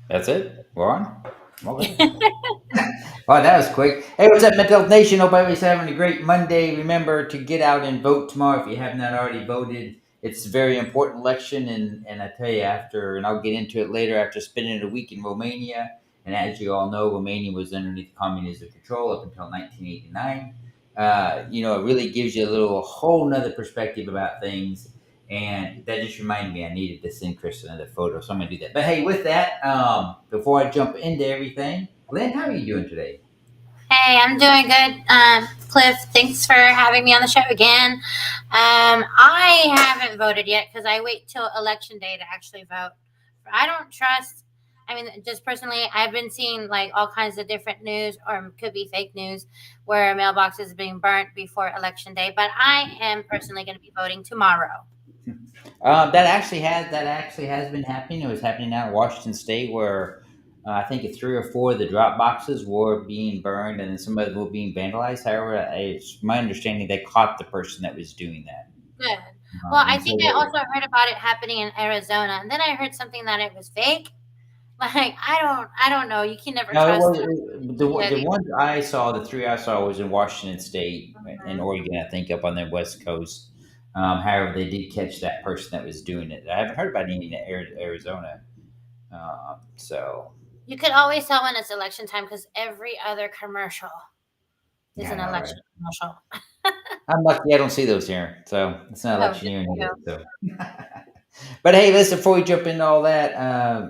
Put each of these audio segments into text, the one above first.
That's it. We're on. Okay. Wow, that was quick. Hey, what's up, Mental Health Nation? Hope everybody's having a great Monday. Remember to get out and vote tomorrow if you have not already voted. It's a very important election, and I tell you, and I'll get into it later, after spending a week in Romania, and as you all know, Romania was underneath communism control up until 1989. It really gives you a whole nother perspective about things. And that just reminded me I needed to send Chris another photo, so I'm gonna do that. But hey, with that, before I jump into everything, Lynn, how are you doing today? Hey, I'm doing good. Cliff, thanks for having me on the show again. I haven't voted yet because I wait till election day to actually vote. I don't trust. I mean, just personally, I've been seeing like all kinds of different news, or could be fake news, where mailboxes being burnt before election day. But I am personally going to be voting tomorrow. That actually has been happening. It was happening out in Washington State, where I think three or four of the drop boxes were being burned, and then some of them were being vandalized. However, it's my understanding they caught the person that was doing that. Good. Well, I And so think I also heard about it happening in Arizona, and then I heard something that it was fake. Like I don't know. You can never no, trust the media. ones I saw, the three I saw was in Washington State and Oregon, I think, up on the West Coast. However, they did catch that person that was doing it. I haven't heard about any in Arizona. So You could always tell when it's election time because every other commercial is yeah, I an know, right? election commercial. I'm lucky I don't see those here, so it's not Oh, election good year to either. go. So, but hey, listen, before we jump into all that,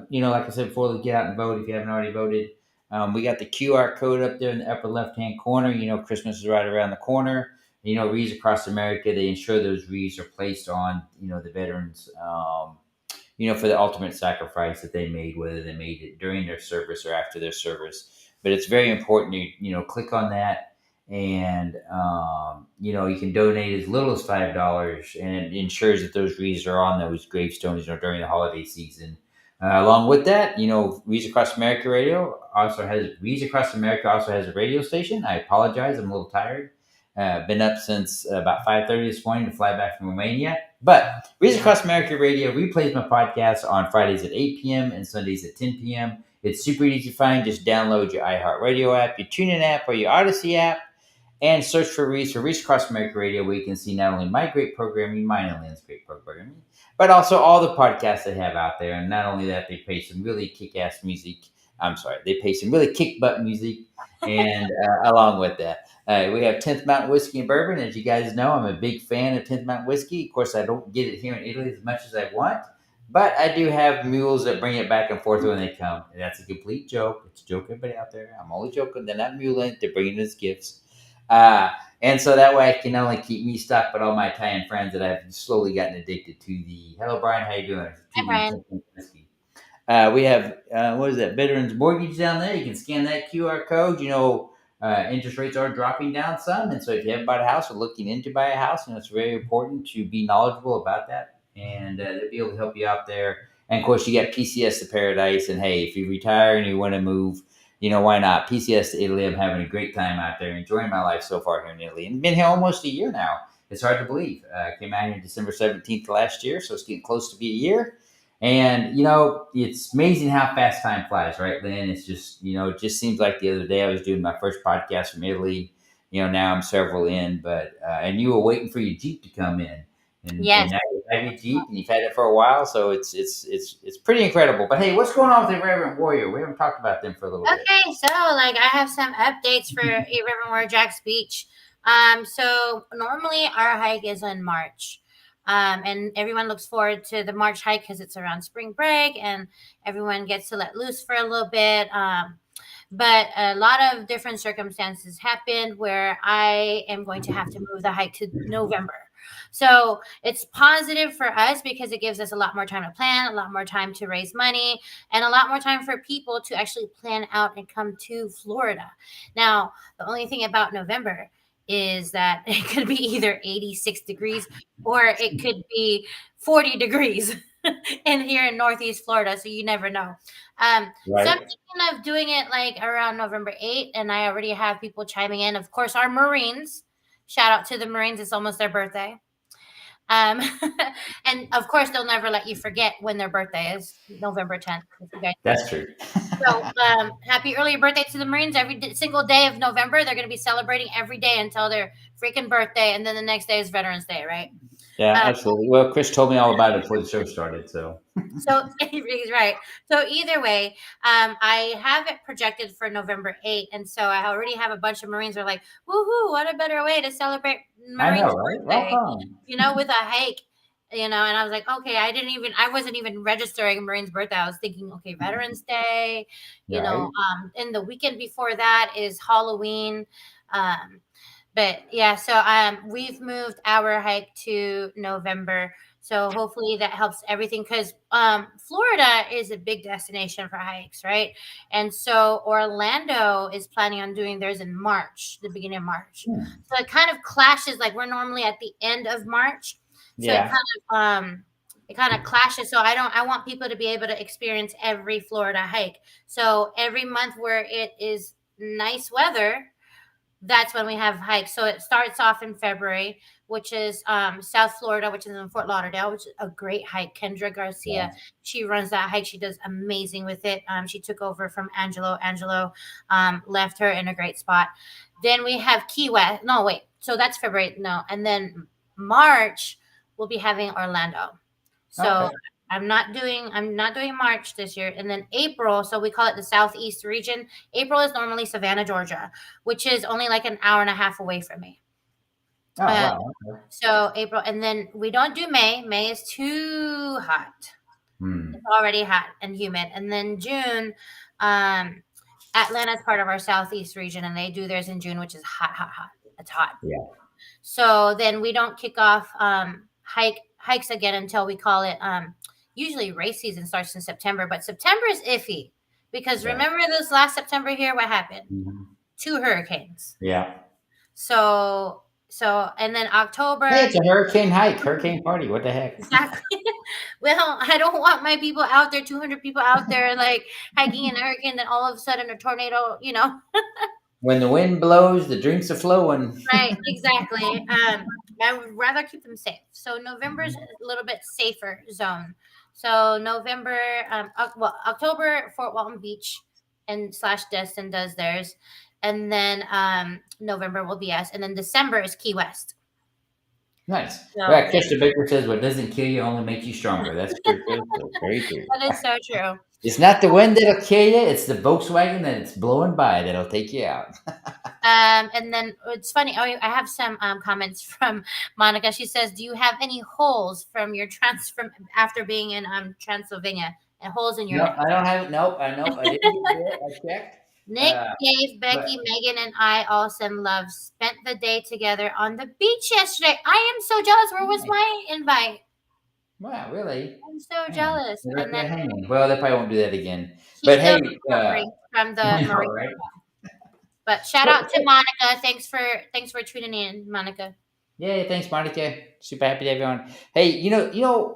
like I said before, get out and vote if you haven't already voted. We got the QR code up there in the upper left hand corner. Christmas is right around the corner. Wreaths across America, they ensure those wreaths are placed on the veterans. For the ultimate sacrifice that they made, whether they made it during their service or after their service. But it's very important to click on that, and you can donate as little as $5, and it ensures that those wreaths are on those gravestones during the holiday season. Along with that, Wreaths Across America also has a radio station. I apologize, I'm a little tired. Been up since about 5:30 this morning to fly back from Romania. But Reason Across America Radio replays my podcast on Fridays at 8 p.m. and Sundays at 10 p.m. It's super easy to find. Just download your iHeartRadio app, your TuneIn app, or your Odyssey app, and search for Reese Across America Radio, where you can see not only my great programming, mine and Lynn's great programming, but also all the podcasts they have out there. And not only that, they play some really kick-ass music. I'm sorry, they play some really kick-butt music, and along with that. We have 10th Mountain Whiskey and Bourbon. As you guys know, I'm a big fan of 10th Mountain Whiskey. Of course, I don't get it here in Italy as much as I want, but I do have mules that bring it back and forth when they come. And that's a complete joke. It's a joke, everybody out there. I'm only joking. They're not muling. They're bringing us gifts. Uh, and so that way I can not only keep me stocked, but all my Italian friends that I've slowly gotten addicted to the. Hello, Brian. How you doing? To Hi, the 10th Brian. Mountain Whiskey. We have what is that? Veterans Mortgage down there. You can scan that QR code. Interest rates are dropping down some, and so if you haven't bought a house or looking into buy a house, it's very important to be knowledgeable about that, and they'll be able to help you out there. And of course, you got PCS to Paradise, and hey, if you retire and you want to move, why not? PCS to Italy. I'm having a great time out there, enjoying my life so far here in Italy, and been here almost a year now. It's hard to believe. I came out here December 17th last year, so it's getting close to be a year. And it's amazing how fast time flies, right, Lynn? It's just it just seems like the other day I was doing my first podcast from Italy. Now I'm several in, but and you were waiting for your Jeep to come in, and Yes. now you have your Jeep and you've had it for a while, so it's pretty incredible. But hey, what's going on with the Reverend Warrior? We haven't talked about them for a little bit. Okay, so like I have some updates for Reverend Warrior Jack's Beach. So normally our hike is in March. And everyone looks forward to the March hike because it's around spring break and everyone gets to let loose for a little bit. But a lot of different circumstances happened where I am going to have to move the hike to November. So it's positive for us because it gives us a lot more time to plan, a lot more time to raise money, and a lot more time for people to actually plan out and come to Florida. Now, the only thing about November is that it could be either 86 degrees or it could be 40 degrees in here in Northeast Florida. So you never know. So I'm Right. thinking of doing it like around November 8th, and I already have people chiming in. Of course, our Marines. Shout out to the Marines. It's almost their birthday. Um, and of course, they'll never let you forget when their birthday is November 10th. If you guys know. That's true. So, happy early birthday to the Marines. Single day of November, they're going to be celebrating every day until their freaking birthday, and then the next day is Veterans Day, right? Yeah, Uh, absolutely. Well, Chris told me all about it before the show started. So so he's right. So either way, I have it projected for November 8th, and so I already have a bunch of Marines who are like, "Woohoo! What a better way to celebrate I know, Marines' right? birthday, Welcome. with a hike." And I was like, okay, I wasn't even registering Marine's birthday. I was thinking, okay, Veterans Day, Right. and the weekend before that is Halloween. Um, but yeah, so we've moved our hike to November. So hopefully that helps everything because Florida is a big destination for hikes, right? And so Orlando is planning on doing theirs in March, the beginning of March. Hmm. So it kind of clashes, like we're normally at the end of March. So Yeah. it kind of clashes. So I want people to be able to experience every Florida hike. So every month where it is nice weather, that's when we have hikes. So it starts off in February, which is South Florida, which is in Fort Lauderdale, which is a great hike. Kendra Garcia, Yeah. she runs that hike. She does amazing with it. She took over from Angelo. Angelo left her in a great spot. Then we have Key West. No, wait. So that's February. No, and then March we'll be having Orlando. So Okay. I'm not doing March this year. And then April, so we call it the Southeast region. April is normally Savannah, Georgia, which is only like an hour and a half away from me. Oh Um, wow. Okay. so April, and then we don't do May. May is too hot. Hmm. It's already hot and humid. And then June, um, Atlanta's part of our Southeast region, and they do theirs in June, which is hot, hot, hot. It's hot. Yeah. So then we don't kick off hikes again until we call it. Usually race season starts in September, but September is iffy because Yeah. remember this last September here, what happened? Mhm. Two hurricanes. Yeah. So and then Hey, October. it's a hurricane hike, hurricane party. What the heck? Exactly. Well, I don't want my people out there, 200 people out there, like hiking in a hurricane, then all of a sudden a tornado. When the wind blows, the drinks are flowing. Right, exactly. I would rather keep them safe. So November is a little bit safer zone. So November, October, Fort Walton Beach and slash Destin does theirs, and then November will be us, and then December is Key West. Nice. So Yeah, Chester Baker says, "What doesn't kill you only makes you stronger." That's true, Chris. That's very true. that is so true. It's not the wind that'll kill you; it's the Volkswagen that it's blowing by that'll take you out. And then it's funny. Oh, I have some comments from Monica. She says, "Do you have any holes from your from after being in Transylvania? And holes in your No, neck?" I don't have. Nope, I didn't get it. I checked. Nick, Uh, Dave, but Becky, Megan, and I, awesome love, spent the day together on the beach yesterday. I am so jealous. Where was nice. my invite? Wow, really? I'm so Man, jealous. they're right And then there hanging. Well, they probably won't do that again. she's But still hey, recovering from the I know, Marine. right? But shout So, out to Monica. Thanks for tuning in, Monica. yeah, thanks, Monica. Super happy to have you on. Hey,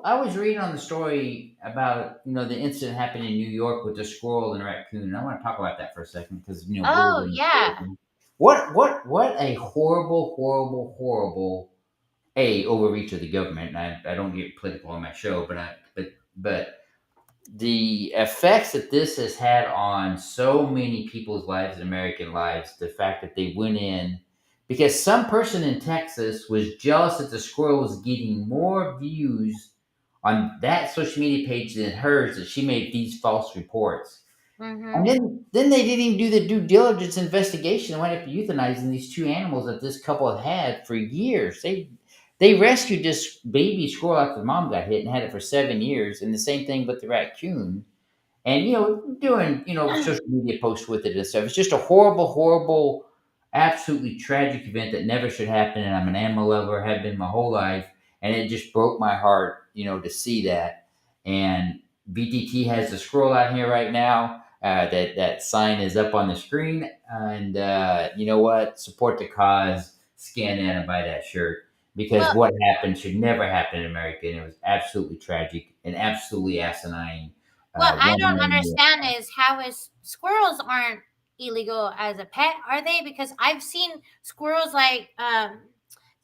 I was reading on the story about the incident happened in New York with the squirrel and the raccoon. And I want to talk about that for a second because birds Oh are yeah. important. What a horrible, horrible, horrible overreach of the government. And I don't get political on my show, but the effects that this has had on so many people's lives and American lives, the fact that they went in because some person in Texas was jealous that the squirrel was getting more views on that social media page than hers, that she made these false reports. And Mm-hmm. then they didn't even do the due diligence investigation and went up euthanizing these two animals that this couple had for years. They rescued this baby squirrel after the mom got hit and had it for 7 years, and the same thing with the raccoon. And doing social media posts with it and stuff. It's just a horrible, horrible, absolutely tragic event that never should happen. And I'm an animal lover, have been my whole life, and it just broke my heart, to see that. And VTT has the scroll out here right now. That sign is up on the screen, and you know what? Support the cause. Scan that and buy that shirt because Well, what happened should never happen in America, and it was absolutely tragic and absolutely asinine. what I One don't more year. understand is how is squirrels aren't illegal as a pet, are they? Because I've seen squirrels like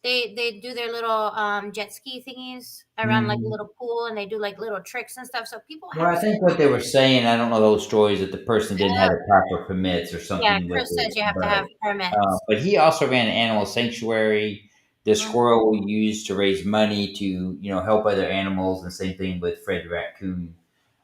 They do their little jet ski thingies around like a Mm. little pool, and they do like little tricks and stuff. So people Well, have I so think what they were saying, I don't know those stories, that the person didn't have the proper permits or yeah. something with Chris it. says you have to have permits. But he also ran an animal sanctuary. The Mhm. squirrel we used to raise money to, help other animals, and same thing with Fred the raccoon.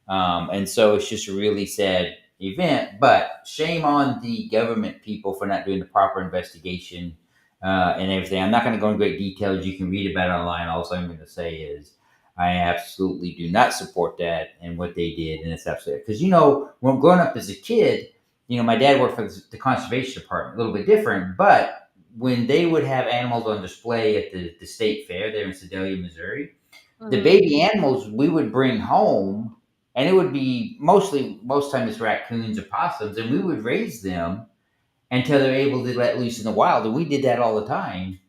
And so it's just a really sad event. But shame on the government people for not doing the proper investigation and everything. I'm not going to go in great details. You can read about it online. All I'm going to say is I absolutely do not support that and what they did. And it's absolutely because, when growing up as a kid, my dad worked for the conservation department, a little bit different, but when they would have animals on display at the state fair there in Sedalia, Missouri, the Mhm. baby animals we would bring home, and it would be most times it's raccoons or possums, and we would raise them until they're able to let loose in the wild. And we did that all the time,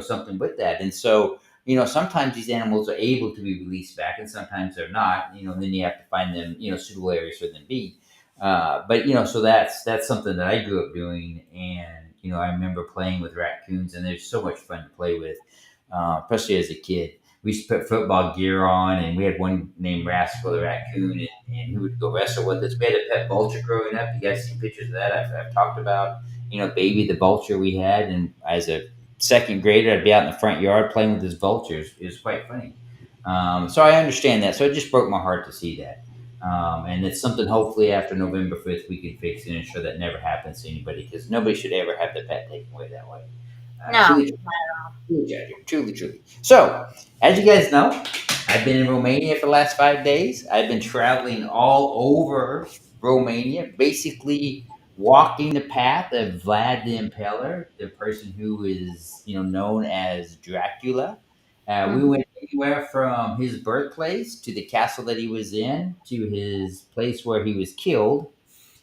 something with that. And so, sometimes these animals are able to be released back and sometimes they're not, and then you have to find them, suitable areas for them to be. But, so that's something that I grew up doing. And, I remember playing with raccoons, and they're so much fun to play with, especially as a kid. We used to put football gear on, and we had one named Rascal the raccoon, and he would go wrestle with us. We had a pet vulture growing up. You guys see pictures of that? I've talked about, Baby the vulture we had, and as a second grader, I'd be out in the front yard playing with his vultures. It was quite funny. So I understand that. So it just broke my heart to see that. And it's something hopefully after November 5th we can fix and ensure that never happens to anybody, because nobody should ever have their pet taken away that way. No. Truly, truly, truly, truly. So, as you guys know, I've been in Romania for the last 5 days. I've been traveling all over Romania, basically walking the path of Vlad the Impaler, the person who is, known as Dracula. We Mhm. went anywhere from his birthplace to the castle that he was in to his place where he was killed,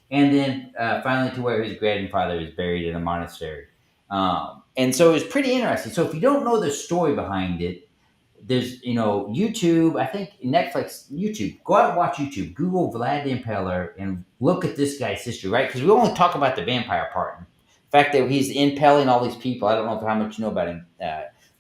and then finally to where his grandfather is buried in a monastery. And so it was pretty interesting. So if you don't know the story behind it, there's YouTube. I think Netflix, YouTube. Go out and watch YouTube. Google Vlad the Impaler and look at this guy's history, right? Because we only talk about the vampire part. The fact that he's impaling all these people. I don't know how much you know about him,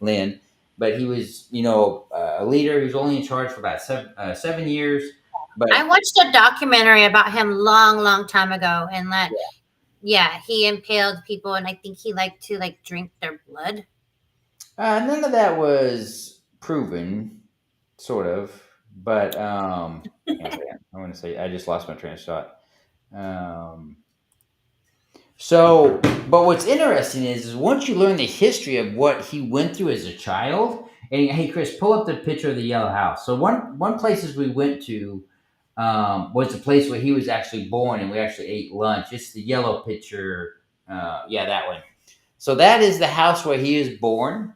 Lynn, but he was a leader. He was only in charge for about 7 years, I but watched a documentary about him long, long time ago, and that yeah, he impaled people, and I think he liked to like drink their blood. none of that was proven, sort of. But hang on a second. I want to say I just lost my train of thought. Um, but what's interesting is once you learn the history of what he went through as a child. And hey, Chris, pull up the picture of the yellow house. So one places we went to was the place where he was actually born, and we actually ate lunch. It's the yellow picture. Yeah, that one. So that is the house where he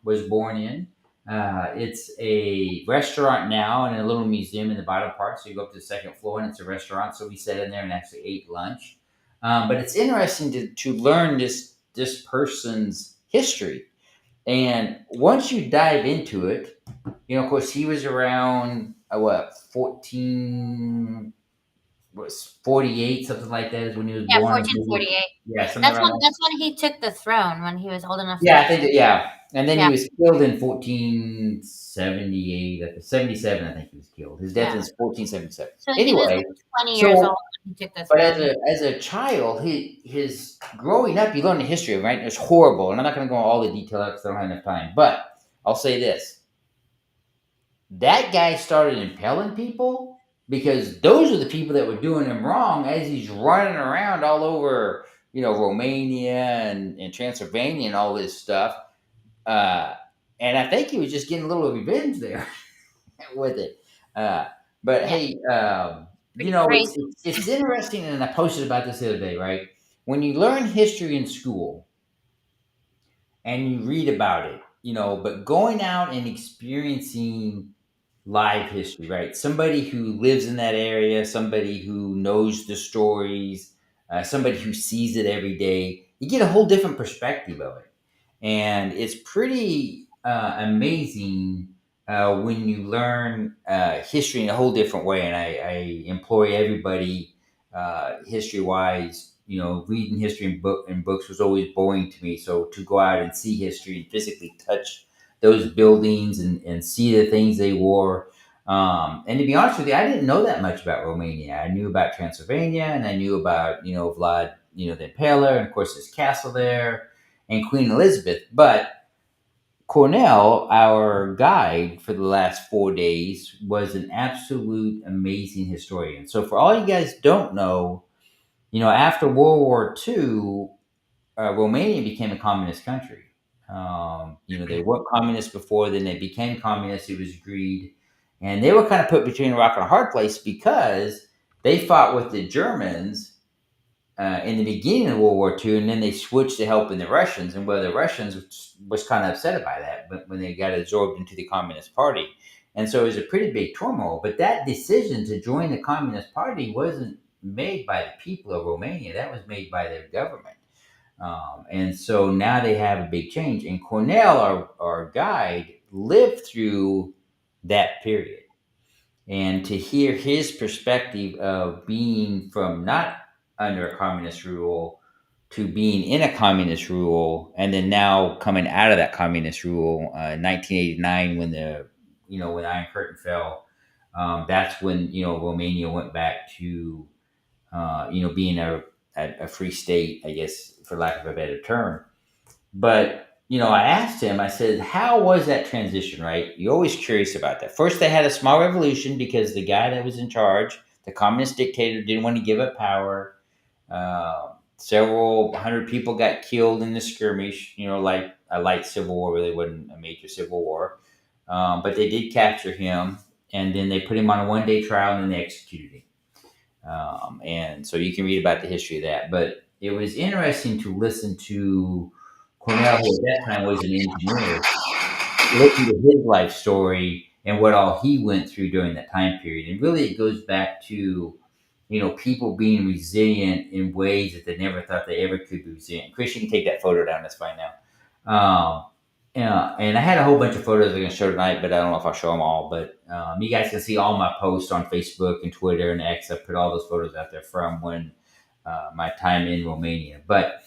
was born in. It's a restaurant now and a little museum in the bottom part. So you go up to the second floor and it's a restaurant. So we sat in there and actually ate lunch. But it's interesting to learn this person's history. And once you dive into it, of course, he was around what 14 was 48, something like that is when he was Yeah, born. 1448. Yeah, something around that. That's when he took the throne when he was old enough to Yeah, I like. think that, yeah. And then he Yeah, was killed in 1478. 77, I think he was killed. His death yeah. is 1477. So he was Anyway, like 20 years old so when he took the but throne. as a child, his growing up, you learn the history of it, right? It's horrible, and I'm not going to go into all the detail because I don't have enough time. But I'll say this: that guy started impaling people because those are the people that were doing him wrong as he's running around all over, Romania and Transylvania and all this stuff. Uh, and I think he was just getting a little revenge there with it. Uh, but Yeah, hey, pretty crazy. it's interesting, and I posted about this the other day, right? When you learn history in school and you read about it, but going out and experiencing live history, right? Somebody who lives in that area, somebody who knows the stories, somebody who sees it every day, you get a whole different perspective of it. And it's pretty amazing when you learn history in a whole different way. And I employ everybody, history wise, reading history and books was always boring to me. So to go out and see history and physically touch those buildings and see the things they wore. And to be honest with you, I didn't know that much about Romania. I knew about Transylvania, and I knew about Vlad, the Impaler, and of course his castle there, and Queen Elizabeth. But Cornell, our guide for the last 4 days, was an absolute amazing historian. So for all you guys don't know, after World War II, Romania became a communist country. They weren't communist before, then they became communist. It was agreed. And they were kind of put between a rock and a hard place because they fought with the Germans in the beginning of World War II, and then they switched to helping the Russians. And the Russians was kind of upset by that, but when they got absorbed into the Communist Party. And so it was a pretty big turmoil. But that decision to join the Communist Party wasn't made by the people of Romania. That was made by their government. And so now they have a big change. And Cornell, our guide, lived through that period. And to hear his perspective of being from not under a communist rule to being in a communist rule, and then now coming out of that communist rule in 1989 when when the Iron Curtain fell, that's when Romania went back to being a free state, I guess, for lack of a better term. But I asked him. I said, "How was that transition?" Right? You're always curious about that. First, they had a small revolution because the guy that was in charge, the communist dictator, didn't want to give up power. Several hundred people got killed in the skirmish. Like a light civil war, really wasn't a major civil war. But they did capture him, and then they put him on a one-day trial, and then they executed him. And so you can read about the history of that. But it was interesting to listen to Cornell, who at that time was an engineer, listen to his life story and what all he went through during that time period. And really, it goes back to, people being resilient in ways that they never thought they ever could be resilient. Chris, you can take that photo down. That's fine now. Yeah, and I had a whole bunch of photos I'm going to show tonight, but I don't know if I'll show them all. But you guys can see all my posts on Facebook and Twitter and X. I put all those photos out there from when my time in Romania. But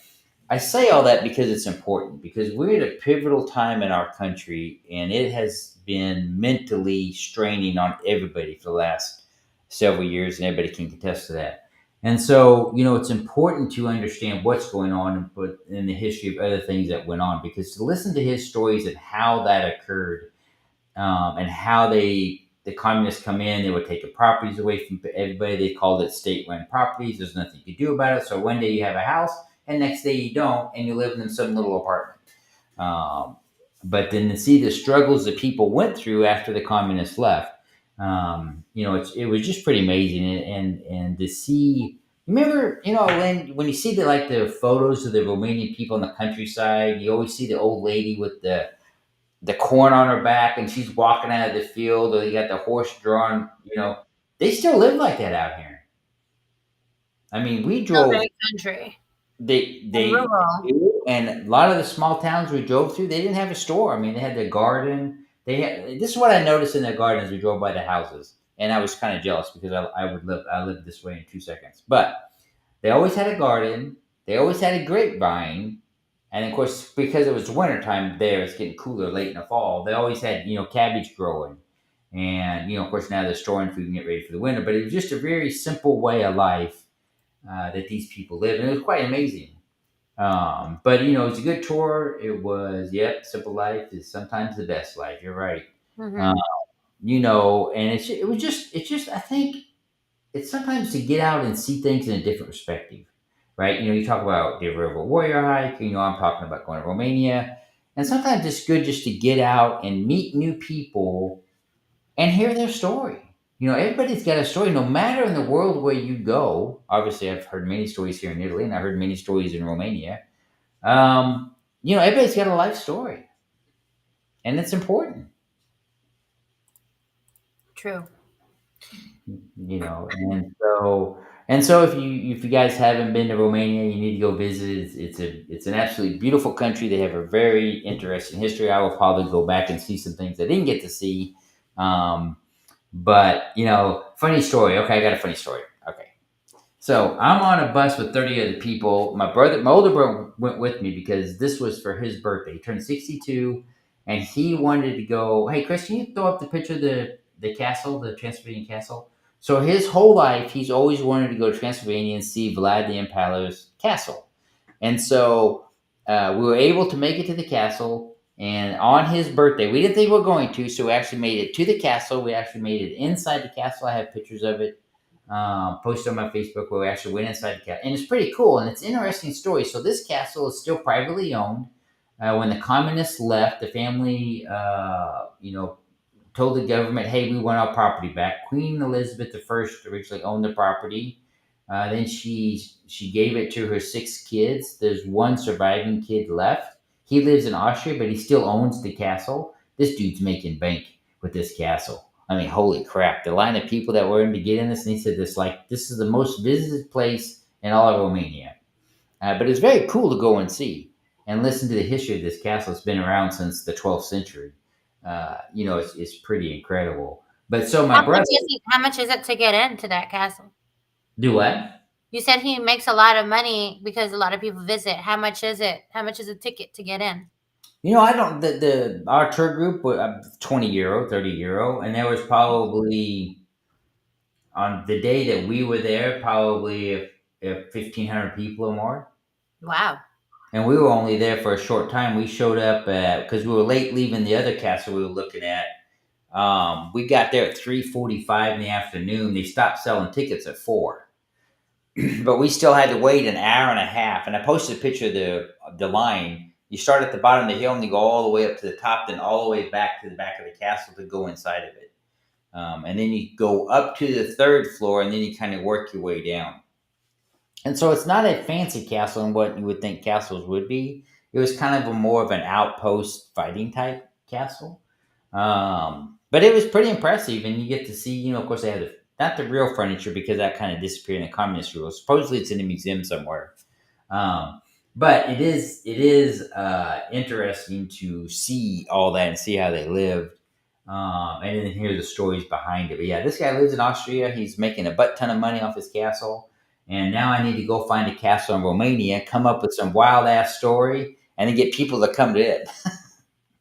I say all that because it's important, because we're at a pivotal time in our country, and it has been mentally straining on everybody for the last several years, and everybody can contest to that. And so, it's important to understand what's going on but in the history of other things that went on, because to listen to his stories and how that occurred, and how the communists come in, they would take the properties away from everybody. They called it state-run properties. There's nothing you can do about it. So one day you have a house, and next day you don't, and you live in some little apartment. But then to see the struggles that people went through after the communists left, it was just pretty amazing. And to see, remember, when you see the photos of the Romanian people in the countryside, you always see the old lady with the corn on her back, and she's walking out of the field, or you got the horse drawn. They still live like that out here. I mean, we Still drove. very country and They rural. and a lot of the small towns we drove through, they didn't have a store. I mean, they had their garden. They had this is what I noticed in their garden as we drove by the houses, and I was kind of jealous because I lived this way in 2 seconds. But they always had a garden. They always had a grapevine, and of course, because it was wintertime there, it's getting cooler late in the fall. They always had cabbage growing, and of course now they're storing food and get ready for the winter. But it was just a very simple way of life that these people live, and it was quite amazing. But it's a good tour. It was, yep, simple life is sometimes the best life. You're right. Mm-hmm. Um, and it's just I think it's sometimes to get out and see things in a different perspective, right? You talk about the River Warrior hike. I'm talking about going to Romania, and sometimes it's good just to get out and meet new people and hear their story. Everybody's got a story, no matter in the world where you go. Obviously, I've heard many stories here in Italy, and I heard many stories in Romania. Everybody's got a life story, and it's important. True. And so if you guys haven't been to Romania, you need to go visit. It's an absolutely beautiful country. They have a very interesting history. I will probably go back and see some things I didn't get to see. But funny story. Okay, I got a funny story. Okay, So I'm on a bus with 30 other people. My older brother went with me because this was for his birthday. He turned 62, and he wanted to go. Hey, Chris, can you throw up the picture of the castle, the Transylvanian castle? So his whole life, he's always wanted to go to Transylvania and see Vlad the Impaler's castle. And so we were able to make it to the castle. And on his birthday, we didn't think we were going to, so we actually made it to the castle. We actually made it inside the castle. I have pictures of it posted on my Facebook where we actually went inside the castle. And it's pretty cool, and it's an interesting story. So this castle is still privately owned. When the communists left, the family, told the government, "Hey, we want our property back." Queen Elizabeth I originally owned the property. Then she gave it to her 6 kids. There's one surviving kid left. He lives in Austria, but he still owns the castle. This dude's making bank with this castle. I mean, holy crap! The line of people that were in to get in this, and he said this is the most visited place in all of Romania. But it's very cool to go and see and listen to the history of this castle. It's been around since the 12th century. It's pretty incredible. But so my brother, How much is it to get into that castle? do what? You said he makes a lot of money because a lot of people visit. How much is it? How much is a ticket to get in? I don't. The our tour group was €20, €30, and there was probably on the day that we were there, probably if 1,500 people or more. Wow. And we were only there for a short time. We showed up because we were late leaving the other castle we were looking at. We got there at 3:45 in the afternoon. They stopped selling tickets at 4, but we still had to wait an hour and a half. And I posted a picture of the line. You start at the bottom of the hill and you go all the way up to the top, then all the way back to the back of the castle to go inside of it. And then you go up to the third floor, and then you kind of work your way down. And so it's not a fancy castle in what you would think castles would be. It was kind of more of an outpost fighting type castle. But it was pretty impressive, and you get to see, of course, they have not the real furniture because that kind of disappeared in the communist rule. Supposedly, it's in a museum somewhere. Um, but it is interesting to see all that and see how they lived, and then hear the stories behind it. But yeah, this guy lives in Austria. He's making a butt ton of money off his castle, and now I need to go find a castle in Romania, come up with some wild ass story, and then get people to come to it.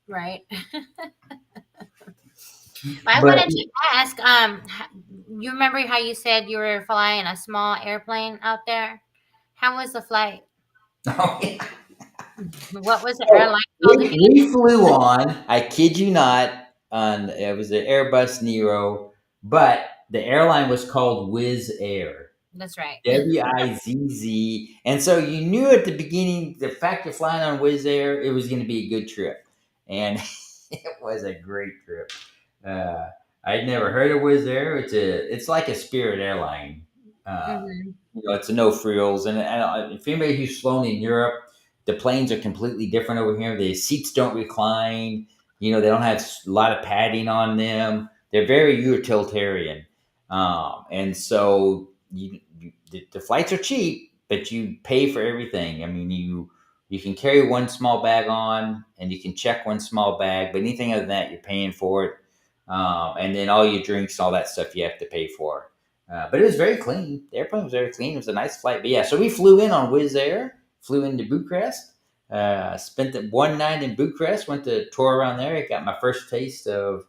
Right. I But wanted to ask, you remember how you said you were flying a small airplane out there? How was the flight? oh, yeah. What was the So airline called again? we flew on, I kid you not, on it was an Airbus Nero, but the airline was called Wizz Air. That's right. Wizz. And so you knew at the beginning, the fact you're flying on Wizz Air, it was going to be a good trip. And it was a great trip. Uh, I'd never heard of Wizz Air. It's like a Spirit airline. Uh, Hmm. it's a no frills. And if anybody who's flown in Europe, the planes are completely different over here. The seats don't recline. They don't have a lot of padding on them. They're very utilitarian. And so the flights are cheap, but you pay for everything. I mean, you can carry one small bag on, and you can check one small bag, but anything other than that, you're paying for it. And then all your drinks, all that stuff, you have to pay for. But it was very clean. The airplane was very clean. It was a nice flight. But yeah, so we flew in on Wizz Air, flew into Bucharest, spent the one night in Bucharest, went to tour around there. I got my first taste of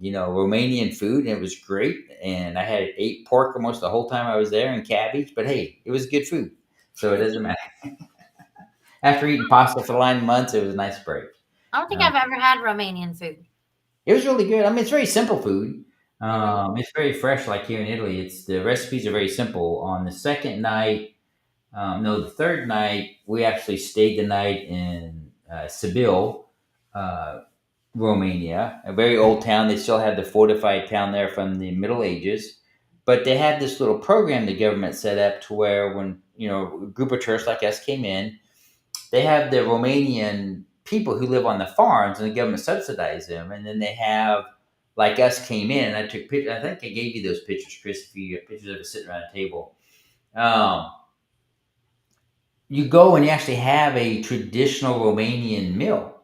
Romanian food, and it was great. And I had ate pork almost the whole time I was there, and cabbage. But hey, it was good food, so it doesn't matter. After eating pasta for 9 months, it was a nice break. I don't think Uh, I've ever had Romanian food. it was really good. I mean, it's very simple food. Hmm. It's very fresh, like here in Italy. It's the recipes are very simple. On the second night, no, the third night, we actually stayed the night in Sibil, uh, Romania, a very old town. They still have the fortified town there from the Middle Ages. But they had this little program the government set up to where when, a group of tourists like us came in, they have the Romanian people who live on the farms and the government subsidizes them. And then they have, like us came in, and I took pictures. I think I gave you those pictures, Chris, if you got pictures of us sitting around a table. Um, you go and you actually have a traditional Romanian meal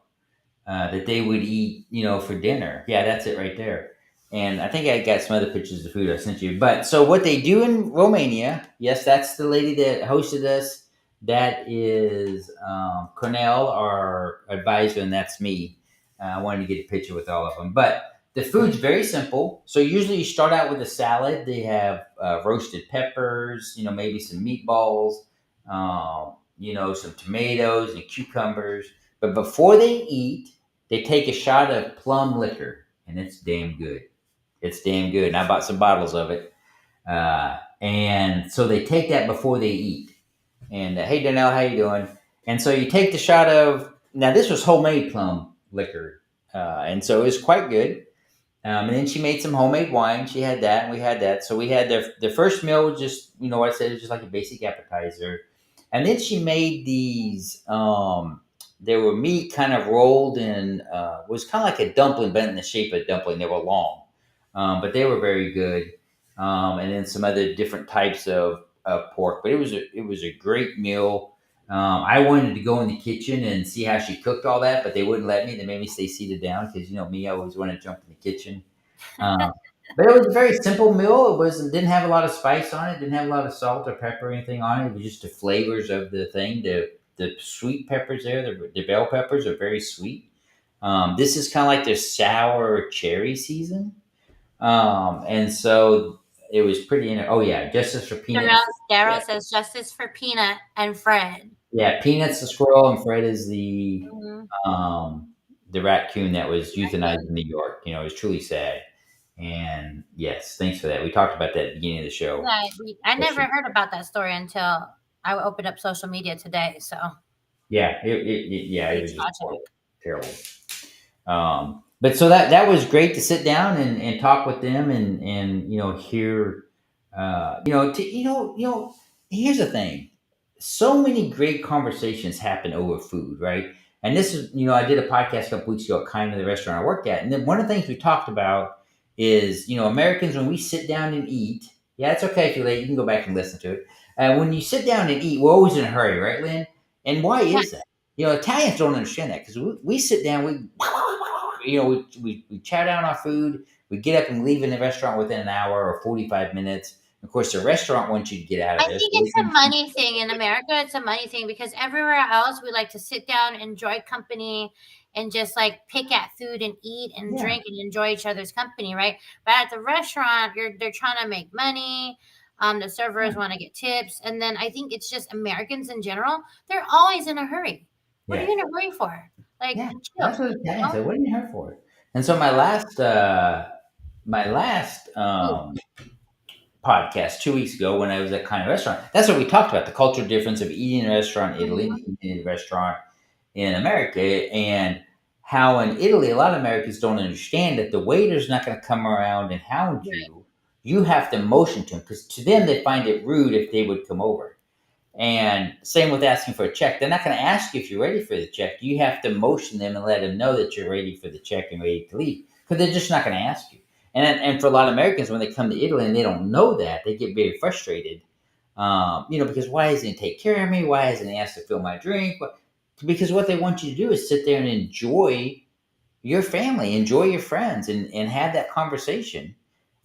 that they would eat, for dinner. Yeah, that's it right there. And I think I got some other pictures of food I sent you. But so what they do in Romania, yes, that's the lady that hosted us. That is Cornell, our advisor, and that's me. I wanted to get a picture with all of them. But the food's very simple. So usually you start out with a salad. They have roasted peppers, maybe some meatballs, some tomatoes and cucumbers. But before they eat, they take a shot of plum liquor, and it's damn good. It's damn good. And I bought some bottles of it. And so they take that before they eat. And hey, Donnell, how you doing? And so you take the shot of, now this was homemade plum liquor. And so it was quite good. And then she made some homemade wine. She had that, and we had that. So we had the first meal was just, what I said, it was just like a basic appetizer. And then she made these, they were meat kind of rolled in, was kind of like a dumpling, but in the shape of a dumpling. They were long, but they were very good. And then some other different types of pork. But it was a great meal. I wanted to go in the kitchen and see how she cooked all that, but they wouldn't let me. They made me stay seated down because me, I always want to jump in the kitchen. Um, but it was a very simple meal. Didn't have a lot of spice on it. Didn't have a lot of salt or pepper or anything on it. It was just the flavors of the thing. The sweet peppers there, the bell peppers are very sweet. This is kind of like their sour cherry season, and so it was pretty. Oh yeah, justice for Peanut. Daryl says justice for Peanut and Fred. Yeah, Peanut's the squirrel, and Fred is Mhm. the raccoon that was euthanized in New York. It was truly sad. And yes, thanks for that. We talked about that at the beginning of the show. Yeah, I never heard about that story until I opened up social media today. So Yeah, it pretty was just tragic. terrible. But so that was great to sit down and talk with them and hear here's the thing. So many great conversations happen over food, right? And this is, I did a podcast a couple weeks ago at kind of the restaurant I work at. And then one of the things we talked about is, Americans, when we sit down and eat, yeah, it's okay if you're late, you can go back and listen to it. When you sit down and eat, we're always in a hurry, right, Lynn? And why Yeah, is that? Italians don't understand that because we sit down, we chow down our food, we get up and leave in the restaurant within an hour or 45 minutes. Of course, the restaurant wants you to get out I of there. So think it's a money thing in America. It's a money thing because everywhere else we like to sit down, enjoy company, and just like pick at food and eat and yeah, drink and enjoy each other's company, right? But at the restaurant, they're trying to make money. The yeah, servers want to get tips, and then I think it's just Americans in general. They're always in a hurry. What are yeah, you in a hurry for? Like, yeah. That's chill, what you Italians know? say. What are you here for? And so my last Ooh, podcast 2 weeks ago when I was at kind of restaurant, that's what we talked about, the cultural difference of eating in a restaurant in Italy mhm, and eating in a restaurant in America, and how in Italy a lot of Americans don't understand that the waiter's not going to come around and hound right. you. You have to motion to them because to them they find it rude if they would come over. And same with asking for a check. They're not going to ask you if you're ready for the check. You have to motion them and let them know that you're ready for the check and ready to leave because they're just not going to ask you. And for a lot of Americans, when they come to Italy and they don't know that, they get very frustrated. Because why isn't he take care of me? Why hasn't he asked to fill my drink? Because what they want you to do is sit there and enjoy your family, enjoy your friends, and have that conversation.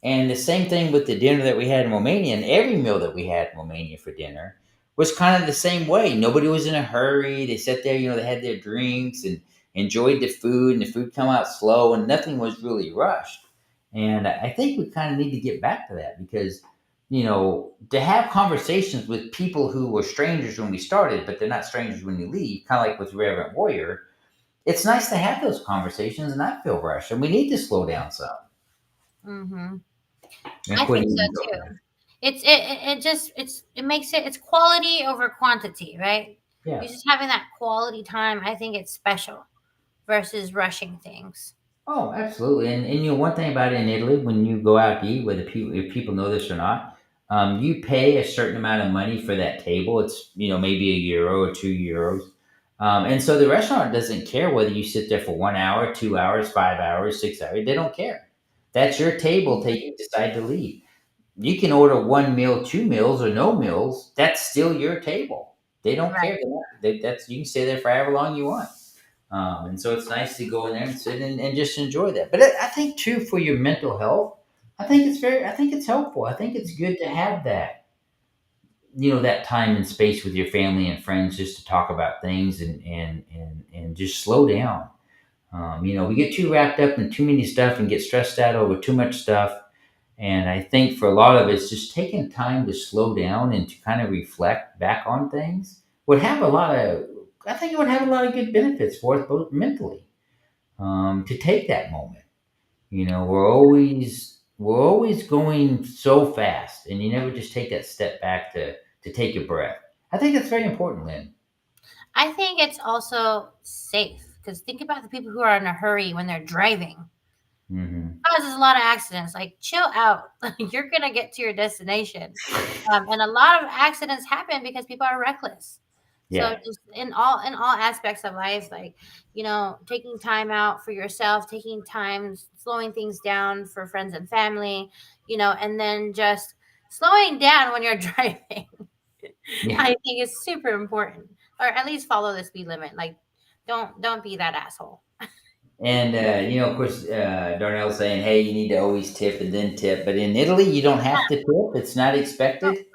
And the same thing with the dinner that we had in Romania, and every meal that we had in Romania for dinner was kind of the same way. Nobody was in a hurry. They sat there, they had their drinks and enjoyed the food, and the food come out slow, and nothing was really rushed. And I think we kind of need to get back to that because, to have conversations with people who were strangers when we started, but they're not strangers when you leave, kind of like with Reverend Warrior, it's nice to have those conversations and not feel rushed. And we need to slow down some Mm-hmm. and I quit think so eating. too. It makes it's quality over quantity, right? Yeah. You're just having that quality time. I think it's special versus rushing things. Oh, absolutely. And one thing about it in Italy, when you go out to eat, whether people if people know this or not, you pay a certain amount of money for that table. It's maybe €1 or €2, and so the restaurant doesn't care whether you sit there for 1 hour, 2 hours, 5 hours, 6 hours. They don't care. That's your table till you decide to leave. You can order one meal, two meals, or no meals. That's still your table. They don't care. Right. That's you can stay there for however long you want. And so it's nice to go in there and sit and just enjoy that. But I think too, for your mental health, I think it's helpful. I think it's good to have that, that time and space with your family and friends just to talk about things and just slow down. We get too wrapped up in too many stuff and get stressed out over too much stuff. And I think for a lot of it's just taking time to slow down and to kind of reflect back on things would have a lot of, I think it would have a lot of good benefits for us both mentally, to take that moment. We're always going so fast, and you never just take that step back to take a breath. I think that's very important, Lynn. I think it's also safe because think about the people who are in a hurry when they're driving. Hmm. Causes a lot of accidents. Like, chill out. You're gonna get to your destination, and a lot of accidents happen because people are reckless. So Yeah, just in all aspects of life, like taking time out for yourself, taking time, slowing things down for friends and family, and then just slowing down when you're driving. yeah. I think is super important, or at least follow the speed limit. Like, don't be that asshole. And of course, Darnell's saying, "Hey, you need to always tip and then tip." But in Italy, you don't have to tip; it's not expected.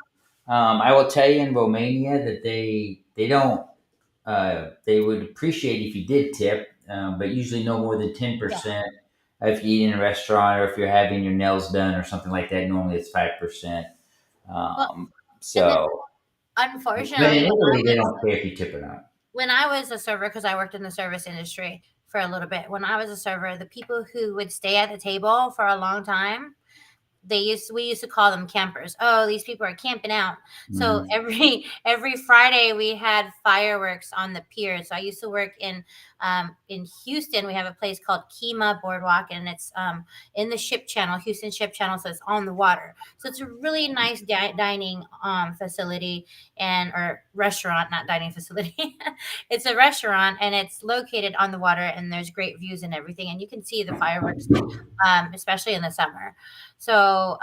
I will tell you in Romania that they don't. They would appreciate if you did tip, but usually no more than ten Yeah. percent. If you eat in a restaurant or if you're having your nails done or something like that, normally it's 5%. Well, Um, and then so, but in unfortunately, Italy, they don't care if you tip or not. when I was a server, because I worked in the service industry for a little bit, when I was a server, the people who would stay at the table for a long time, we used to call them campers. Oh, these people are camping out. So Hmm. every Friday we had fireworks on the pier. So I used to work in Houston. We have a place called Kima Boardwalk, and it's in the ship channel, Houston ship channel. So it's on the water. So it's a really nice dining facility and or restaurant, not dining facility. It's a restaurant, and it's located on the water, and there's great views and everything, and you can see the fireworks, especially in the summer. So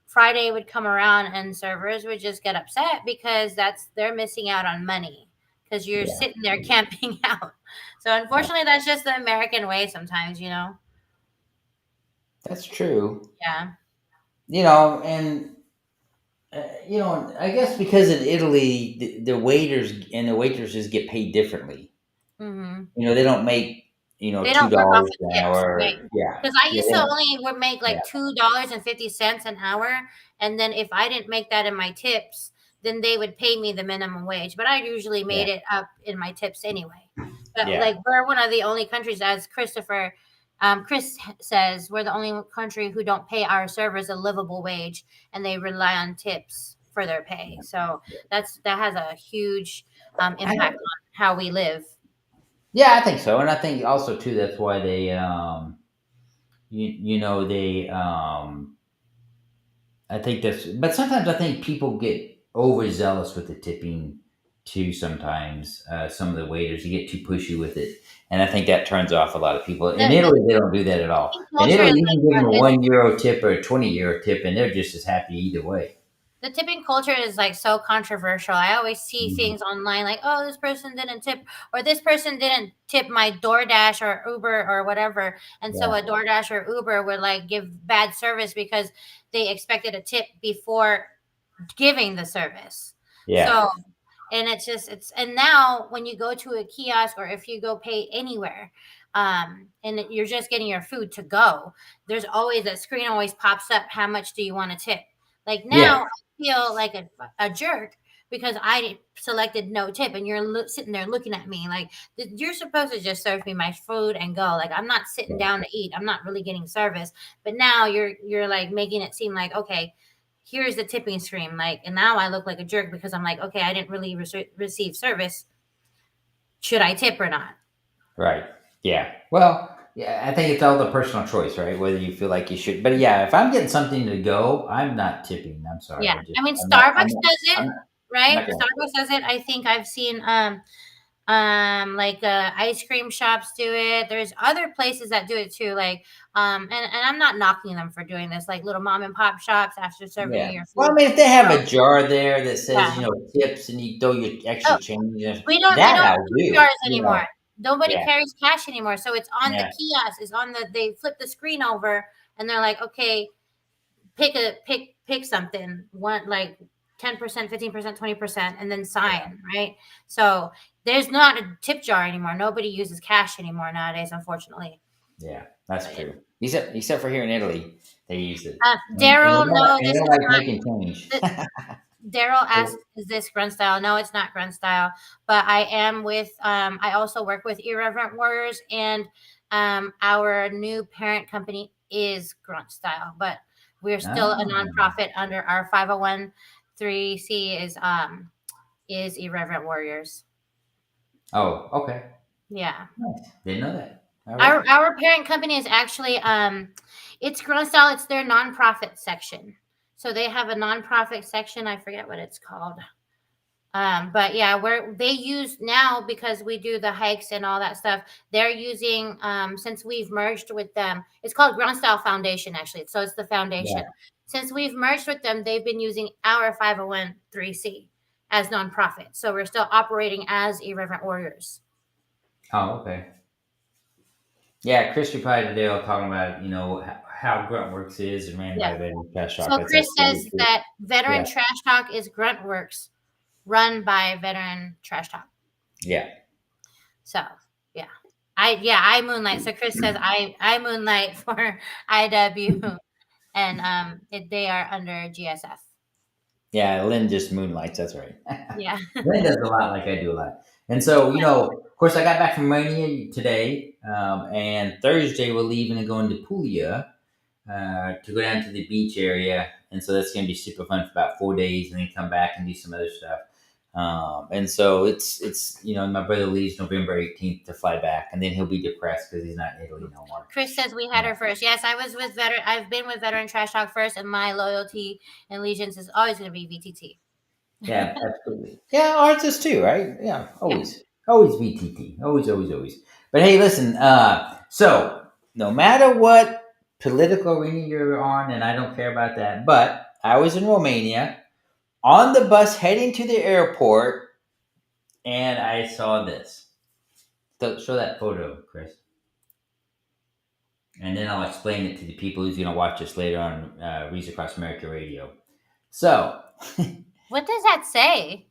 Friday would come around and servers would just get upset because they're missing out on money because you're Yeah, sitting there camping out. So unfortunately, that's just the American way sometimes. that's true. Yeah. And I guess because in Italy, the waiters and the waitresses get paid differently. Hmm. They don't make They two don't work off dollars the an tips, right? hour. Yeah, Because I yeah, used they to don't. only would make Yeah, like $2.50 an hour, and then if I didn't make that in my tips, then they would pay me the minimum wage. But I usually yeah, made it up in my tips anyway. But yeah, like we're one of the only countries, as Chris says, we're the only country who don't pay our servers a livable wage, and they rely on tips for their pay. So that has a huge impact on how we live. yeah. I think so, and I think also too that's why they they I think that's, but sometimes I think people get overzealous with the tipping too. Sometimes some of the waiters you get too pushy with it, and I think that turns off a lot of people. In The Italy, they don't do that at all. tipping In culture Italy, is you like can give them a is €1 tip or a €20 tip, and they're just as happy either way. the tipping culture is like so controversial. I always see Mhm. things online like, oh, this person didn't tip, or this person didn't tip my DoorDash or Uber or whatever. And so Yeah, a DoorDash or Uber would like give bad service because they expected a tip before giving the service. yeah, So, and and now when you go to a kiosk or if you go pay anywhere, and you're just getting your food to go, there's always that screen always pops up. How much do you want to tip? Like yeah, now, I feel like a jerk because I selected no tip, and you're sitting there looking at me like you're supposed to just serve me my food and go. Like I'm not sitting yeah. down to eat. I'm not really getting service. But now you're like making it seem like okay, here's the tipping screen. Like, and now I look like a jerk because I'm like, okay, I didn't really receive service. Should I tip or not? Right. Yeah. Well, yeah, I think it's all the personal choice, right? Whether you feel like you should. But yeah, if I'm getting something to go, I'm not tipping. I'm sorry. Yeah. I mean, I'm not, I'm Starbucks not, does it, I'm right? not going to. Starbucks does it. I think I've seen like ice cream shops do it. There's other places that do it too, like and I'm not knocking them for doing this, like little mom and pop shops after serving Yeah. you your Well, I food. mean, if they have So, a jar there that says, yeah. tips and you throw your extra Oh, change in, we don't that do I'll do. jars anymore. Nobody Yeah. carries cash anymore. So it's on the Yeah. kiosk. It's on the. They flip the screen over and they're like, okay, pick something. One like 10%, 15%, 20%, and then sign, right? So there's not a tip jar anymore. Nobody uses cash anymore nowadays, unfortunately. Yeah. That's But yeah. true. Except for here in Italy, they use it. Daryl, no, And they this don't is like not. making change. Daryl asked, "Is this grunt style?" No, it's not grunt style. But I am with. I also work with Irreverent Warriors, and our new parent company is grunt style. But we're still a Oh. nonprofit under our 501(c) is Irreverent Warriors. Oh, okay. Yeah. Nice. Didn't know that. All Our right. our parent company is actually it's grunt style. It's their nonprofit section. So they have a nonprofit section. I forget what it's called. But yeah, where they use now because we do the hikes and all that stuff, they're using since we've merged with them, it's called Ground Style Foundation actually. So it's the foundation. Yeah. Since we've merged with them, they've been using our 501(c) as nonprofit. So we're still operating as Irreverent Warriors. Oh, okay. Yeah, Chris replied today talking about, how Gruntworks is and ran Yeah. by Veteran Trash Talk. So That's Chris absolutely says true. that Veteran Yeah. Trash Talk is Gruntworks run by Veteran Trash Talk. Yeah. So yeah. I moonlight. So Chris says I moonlight for IW and they are under GSF. Yeah. Lynn just moonlights. That's right. Yeah. Lynn does a lot like I do a lot. And so, of course, I got back from Romania today, and Thursday we're leaving and going to Puglia to go down to the beach area. And so that's going to be super fun for about 4 days and then come back and do some other stuff. And so it's my brother leaves November 18th to fly back, and then he'll be depressed because he's not in Italy no more. Chris says we had her first. Yes, I was with veteran. I've been with Veteran Trash Talk first, and my loyalty and allegiance is always going to be VTT. Yeah, absolutely. Yeah, ours is too, right? Yeah, Yeah. always VTT, always, always, always. But hey, listen. So no matter what political arena you're on, and I don't care about that, but I was in Romania on the bus heading to the airport, and I saw this. So, show that photo, Chris, and then I'll explain it to the people who's going to watch us later on Reads Across America Radio. So, What does that say?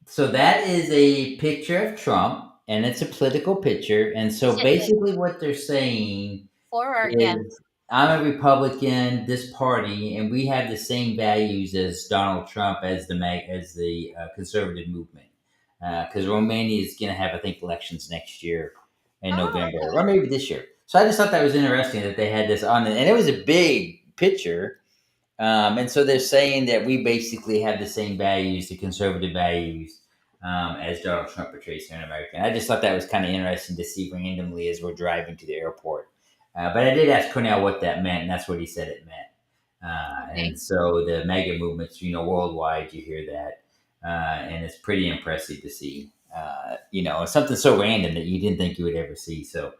so that is a picture of Trump, and it's a political picture. And Is so it basically, what they're saying for or against? is, I'm a Republican, this party, and we have the same values as Donald Trump as the conservative movement. Because Romania is going to have, I think, elections next year in Oh, November, okay. or maybe this year. So I just thought that was interesting that they had this on it, and it was a big picture. And so they're saying that we basically have the same values, the conservative values, as Donald Trump portrays here in America. And I just thought that was kind of interesting to see randomly as we're driving to the airport. But I did ask Cornell what that meant, and that's what he said it meant. And Okay. so the mega movements, worldwide, you hear that. And it's pretty impressive to see. Something so random that you didn't think you would ever see. So,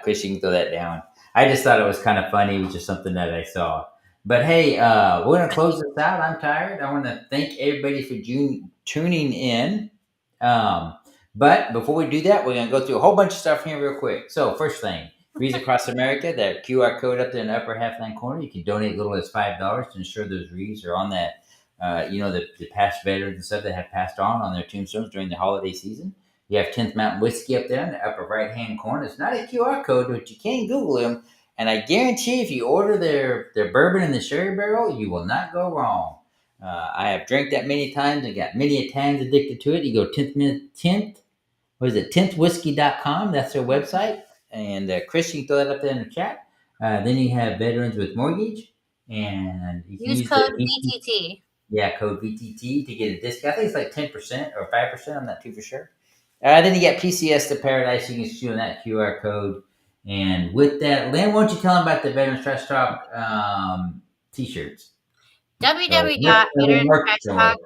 Chris, you can throw that down. I just thought it was kind of funny. It was just something that I saw. But hey, we're gonna close this out. I'm tired. I want to thank everybody for tuning in. Um, but before we do that, we're gonna go through a whole bunch of stuff here real quick. So first thing, Reads Across America, that QR code up there in the upper half line corner. You can donate as little as $5 to ensure those reads are on that. The past veterans and stuff that have passed on their tombstones during the holiday season. You have 10th Mountain Whiskey up there in the upper right hand corner. It's not a QR code, but you can Google them. And I guarantee if you order their bourbon in the sherry barrel, you will not go wrong. I have drank that many times and got many a times addicted to it. You go 10th, what is it, 10thwhiskey.com. That's their website. And Chris, you can throw that up there in the chat. Then you have Veterans with Mortgage. And you can Use use the code VTT. code VTT to get a discount. I think it's like 10% or 5%. I'm not too for sure. Then you got PCS to Paradise. You can shoot on that QR code. And with that, Lynn, why don't you tell them about the Veterans Trash Talk t-shirts? So, the merch store.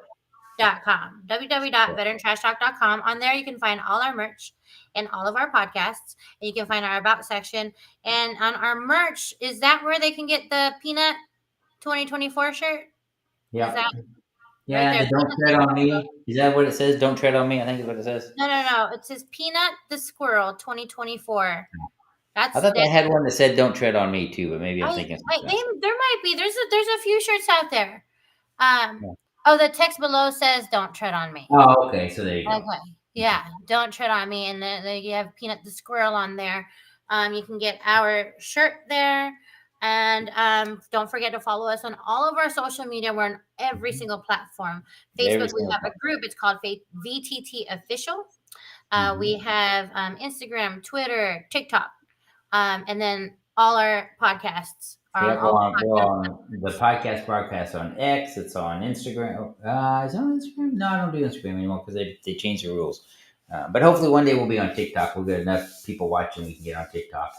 www.veterantrashtalk.com. www.veterantrashtalk.com. On there, you can find all our merch and all of our podcasts. And you can find our About section. And on our merch, is that where they can get the Peanut 2024 shirt? Is Yeah. that right Yeah, there. the don't Peanut the tread on Squirrel. me. Is that what it says? Don't tread on me. I think is what it says. No, no, no. It says Peanut the Squirrel 2024. I That's thought they that's had one that said "Don't tread on me" too, but maybe I'm thinking I something else. they there might be. There's a few shirts out there. Yeah. Oh, the text below says "Don't tread on me." Oh, okay. So there you go. Okay. Yeah, don't tread on me. And then you have Peanut the Squirrel on there. You can get our shirt there. And don't forget to follow us on all of our social media. We're on every Mhm. single platform. Every Facebook, we single have time. a group. It's called VTT Official. Mhm. We have Instagram, Twitter, TikTok. And then all our podcasts are Yeah, on all we're podcasts. on the podcast broadcast on X. It's on Instagram. Is it on Instagram? No, I don't do Instagram anymore because they changed the rules. But hopefully one day we'll be on TikTok. We'll get enough people watching. We can get on TikTok.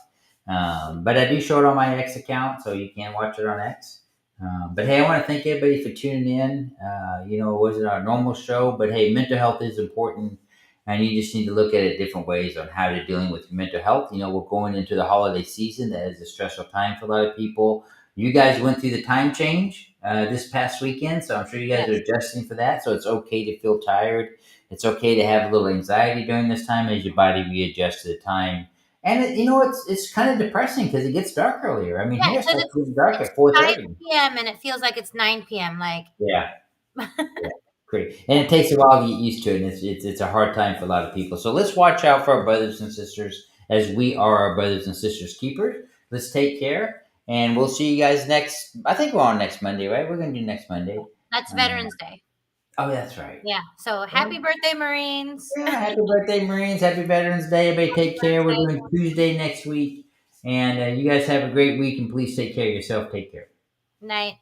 But I do show it on my X account, so you can watch it on X. But hey, I want to thank everybody for tuning in. It wasn't our normal show, but hey, mental health is important, and you just need to look at it different ways on how you're dealing with your mental health. We're going into the holiday season. That is a stressful time for a lot of people. You guys went through the time change this past weekend, so I'm sure you guys are Yes. adjusting for that. So it's okay to feel tired. It's okay to have a little anxiety during this time as your body readjusts to the time. And it's kind of depressing because it gets dark earlier. I mean, Yeah, here it because starts getting dark it's at 4:30. 5 p.m. and it feels like it's 9 p.m. Like, Yeah, yeah, great. And it takes a while to get used to it, and it's a hard time for a lot of people. So let's watch out for our brothers and sisters as we are our brothers and sisters keepers. Let's take care, and we'll see you guys next. I think we're on next Monday, right? We're gonna do next Monday. that's Um, Veterans Day. oh, that's right. Yeah. So Well, happy birthday, Marines. yeah, happy birthday, Marines. Happy Veterans Day. Everybody take care. We're doing Tuesday next week. And you guys have a great week and please take care of yourself. Take care. Night.